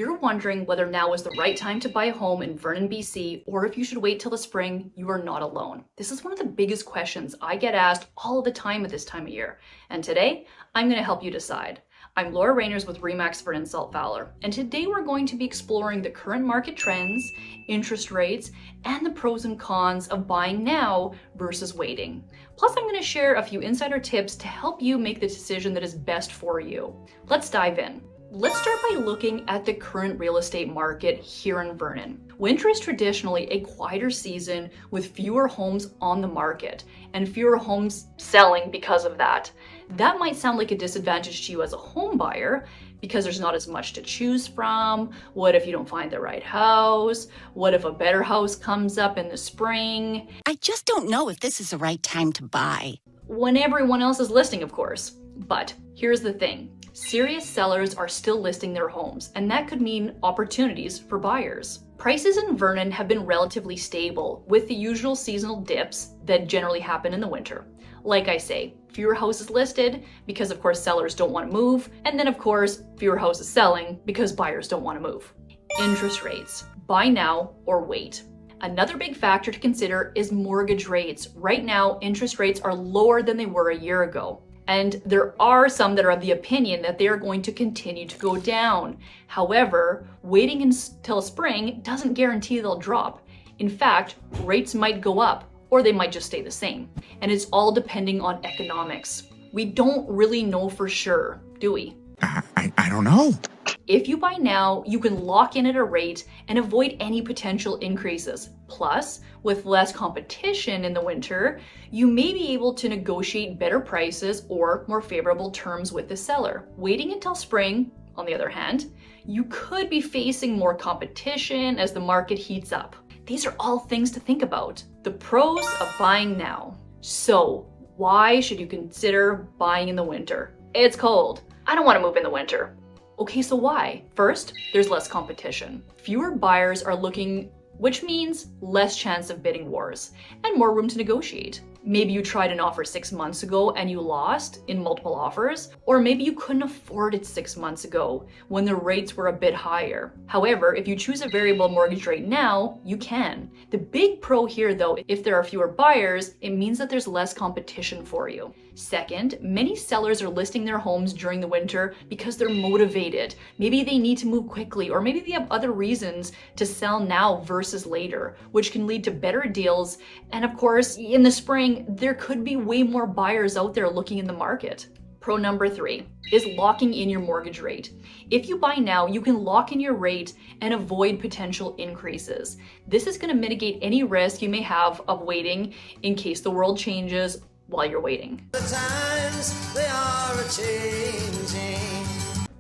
you're wondering whether now is the right time to buy a home in Vernon, BC, or if you should wait till the spring, you are not alone. This is one of the biggest questions I get asked all the time at this time of year. And today, I'm going to help you decide. I'm Laura Rainers with RE/MAX Vernon Salt Fowler, and today we're going to be exploring the current market trends, interest rates, and the pros and cons of buying now versus waiting. Plus, I'm going to share a few insider tips to help you make the decision that is best for you. Let's dive in. Let's start by looking at the current real estate market here in Vernon. Winter is traditionally a quieter season with fewer homes on the market and fewer homes selling because of that. That might sound like a disadvantage to you as a home buyer because there's not as much to choose from. What if you don't find the right house? What if a better house comes up in the spring? I just don't know if this is the right time to buy. When everyone else is listing, of course. But here's the thing. Serious sellers are still listing their homes, and that could mean opportunities for buyers. Prices in Vernon have been relatively stable, with the usual seasonal dips that generally happen in the winter. Like I say, fewer houses listed because of course sellers don't want to move, and then of course fewer houses selling because buyers don't want to move. Interest rates. Buy now or wait. Another big factor to consider is mortgage rates. Right now, interest rates are lower than they were a year ago. And there are some that are of the opinion that they are going to continue to go down. However, waiting until spring doesn't guarantee they'll drop. In fact, rates might go up or they might just stay the same. And it's all depending on economics. We don't really know for sure, do we? I don't know. If you buy now, you can lock in at a rate and avoid any potential increases. Plus, with less competition in the winter, you may be able to negotiate better prices or more favorable terms with the seller. Waiting until spring, on the other hand, you could be facing more competition as the market heats up. These are all things to think about. The pros of buying now. So, why should you consider buying in the winter? It's cold. I don't want to move in the winter. Okay, so why? First, there's less competition. Fewer buyers are looking, which means less chance of bidding wars and more room to negotiate. Maybe you tried an offer 6 months ago and you lost in multiple offers, or maybe you couldn't afford it 6 months ago when the rates were a bit higher. However, if you choose a variable mortgage rate now, you can. The big pro here though, if there are fewer buyers, it means that there's less competition for you. Second, many sellers are listing their homes during the winter because they're motivated. Maybe they need to move quickly, or maybe they have other reasons to sell now versus later, which can lead to better deals. And of course, in the spring, there could be way more buyers out there looking in the market. Pro number 3 is locking in your mortgage rate. If you buy now, you can lock in your rate and avoid potential increases. This is going to mitigate any risk you may have of waiting in case the world changes while you're waiting. The times they are a-changing.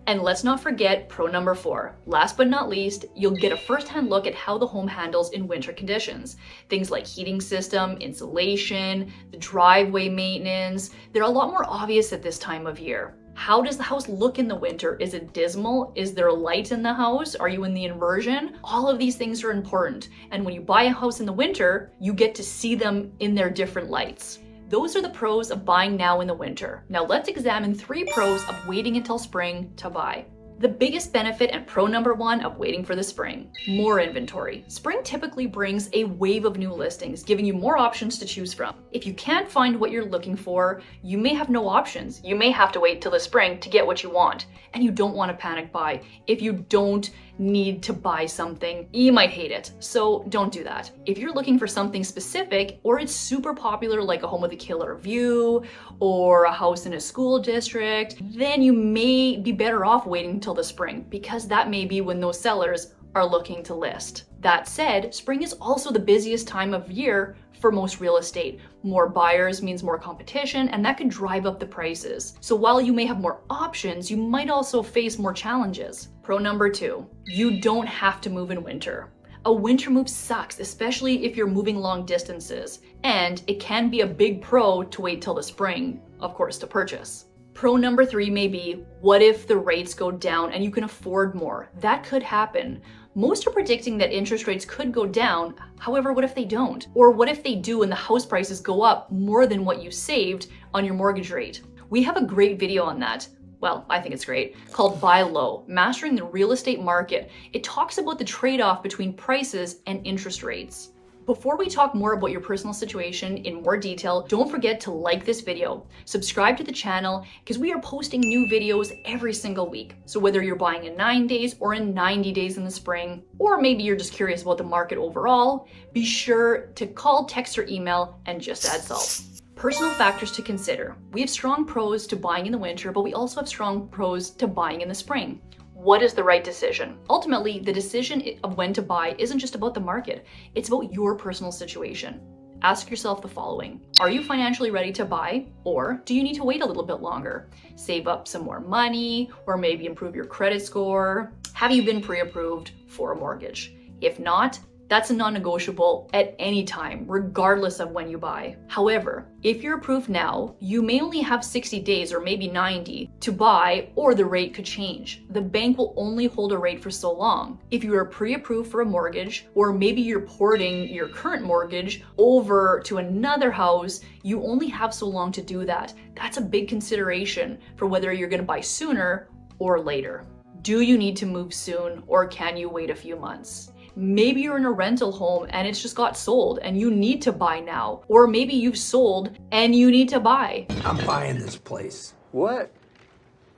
And let's not forget pro number 4. Last but not least, you'll get a first-hand look at how the home handles in winter conditions. Things like heating system, insulation, the driveway maintenance. They're a lot more obvious at this time of year. How does the house look in the winter? Is it dismal? Is there a light in the house? Are you in the inversion? All of these things are important. And when you buy a house in the winter, you get to see them in their different lights. Those are the pros of buying now in the winter. Now let's examine 3 pros of waiting until spring to buy. The biggest benefit and pro number 1 of waiting for the spring: more inventory. Spring typically brings a wave of new listings, giving you more options to choose from. If you can't find what you're looking for, you may have no options. You may have to wait till the spring to get what you want. And you don't want to panic buy. If you don't need to buy something, you might hate it. So don't do that. If you're looking for something specific, or it's super popular like a home with a killer view or a house in a school district, then you may be better off waiting until the spring, because that may be when those sellers are looking to list. That said, spring is also the busiest time of year for most real estate. More buyers means more competition, and that can drive up the prices. So while you may have more options, you might also face more challenges. Pro number 2, you don't have to move in winter. A winter move sucks, especially if you're moving long distances, and it can be a big pro to wait till the spring, of course, to purchase. Pro number 3 may be, what if the rates go down and you can afford more? That could happen. Most are predicting that interest rates could go down. However, what if they don't? Or what if they do and the house prices go up more than what you saved on your mortgage rate? We have a great video on that. well, I think it's great, called Buy Low, Mastering the Real Estate Market. It talks about the trade-off between prices and interest rates. Before we talk more about your personal situation in more detail, don't forget to like this video, subscribe to the channel, because we are posting new videos every single week. So whether you're buying in 9 days or in 90 days in the spring, or maybe you're just curious about the market overall, be sure to call, text, or email and just add salt. Personal factors to consider. We have strong pros to buying in the winter, but we also have strong pros to buying in the spring. What is the right decision? Ultimately, the decision of when to buy isn't just about the market, it's about your personal situation. Ask yourself the following. Are you financially ready to buy, or do you need to wait a little bit longer? Save up some more money, or maybe improve your credit score? Have you been pre-approved for a mortgage? If not, that's a non-negotiable at any time, regardless of when you buy. However, if you're approved now, you may only have 60 days or maybe 90 to buy, or the rate could change. The bank will only hold a rate for so long. If you are pre-approved for a mortgage, or maybe you're porting your current mortgage over to another house, you only have so long to do that. That's a big consideration for whether you're gonna buy sooner or later. Do you need to move soon, or can you wait a few months? Maybe you're in a rental home and it's just got sold and you need to buy now. Or maybe you've sold and you need to buy. I'm buying this place. What?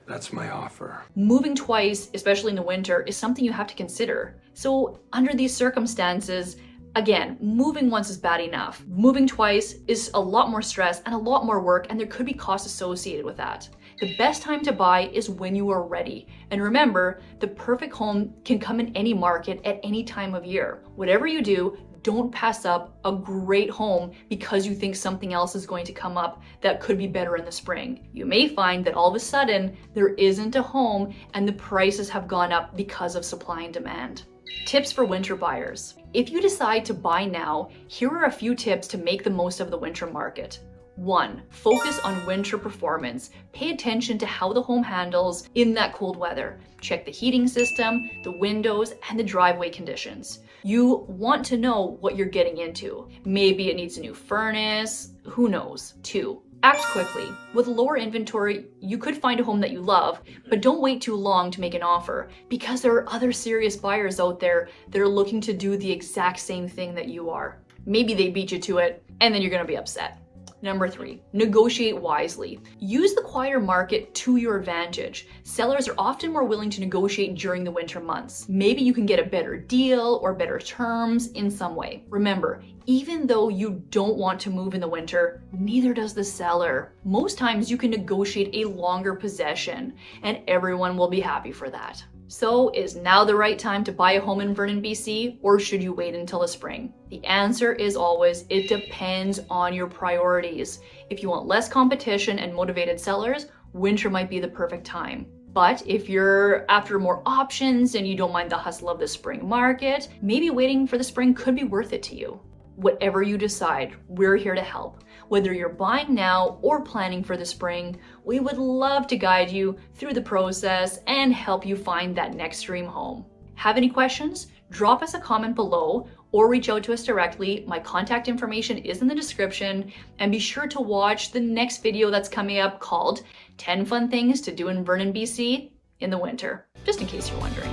That's my offer. Moving twice, especially in the winter, is something you have to consider. So under these circumstances, again, moving once is bad enough. Moving twice is a lot more stress and a lot more work, and there could be costs associated with that. The best time to buy is when you are ready. And remember, the perfect home can come in any market at any time of year. Whatever you do, don't pass up a great home because you think something else is going to come up that could be better in the spring. You may find that all of a sudden there isn't a home and the prices have gone up because of supply and demand. Tips for winter buyers. If you decide to buy now, here are a few tips to make the most of the winter market. 1. Focus on winter performance. Pay attention to how the home handles in that cold weather. Check the heating system, the windows, and the driveway conditions. You want to know what you're getting into. Maybe it needs a new furnace, who knows. 2. Act quickly. With lower inventory, you could find a home that you love, but don't wait too long to make an offer because there are other serious buyers out there that are looking to do the exact same thing that you are. Maybe they beat you to it, and then you're gonna be upset. Number 3, negotiate wisely. Use the quieter market to your advantage. Sellers are often more willing to negotiate during the winter months. Maybe you can get a better deal or better terms in some way. Remember, even though you don't want to move in the winter, neither does the seller. Most times you can negotiate a longer possession, and everyone will be happy for that. So is now the right time to buy a home in Vernon, BC, or should you wait until the spring? The answer is always, it depends on your priorities. If you want less competition and motivated sellers, winter might be the perfect time. But if you're after more options and you don't mind the hustle of the spring market, maybe waiting for the spring could be worth it to you. Whatever you decide, we're here to help. Whether you're buying now or planning for the spring, we would love to guide you through the process and help you find that next dream home. Have any questions? Drop us a comment below or reach out to us directly. My contact information is in the description, and be sure to watch the next video that's coming up called 10 Fun Things to Do in Vernon, BC in the Winter, just in case you're wondering.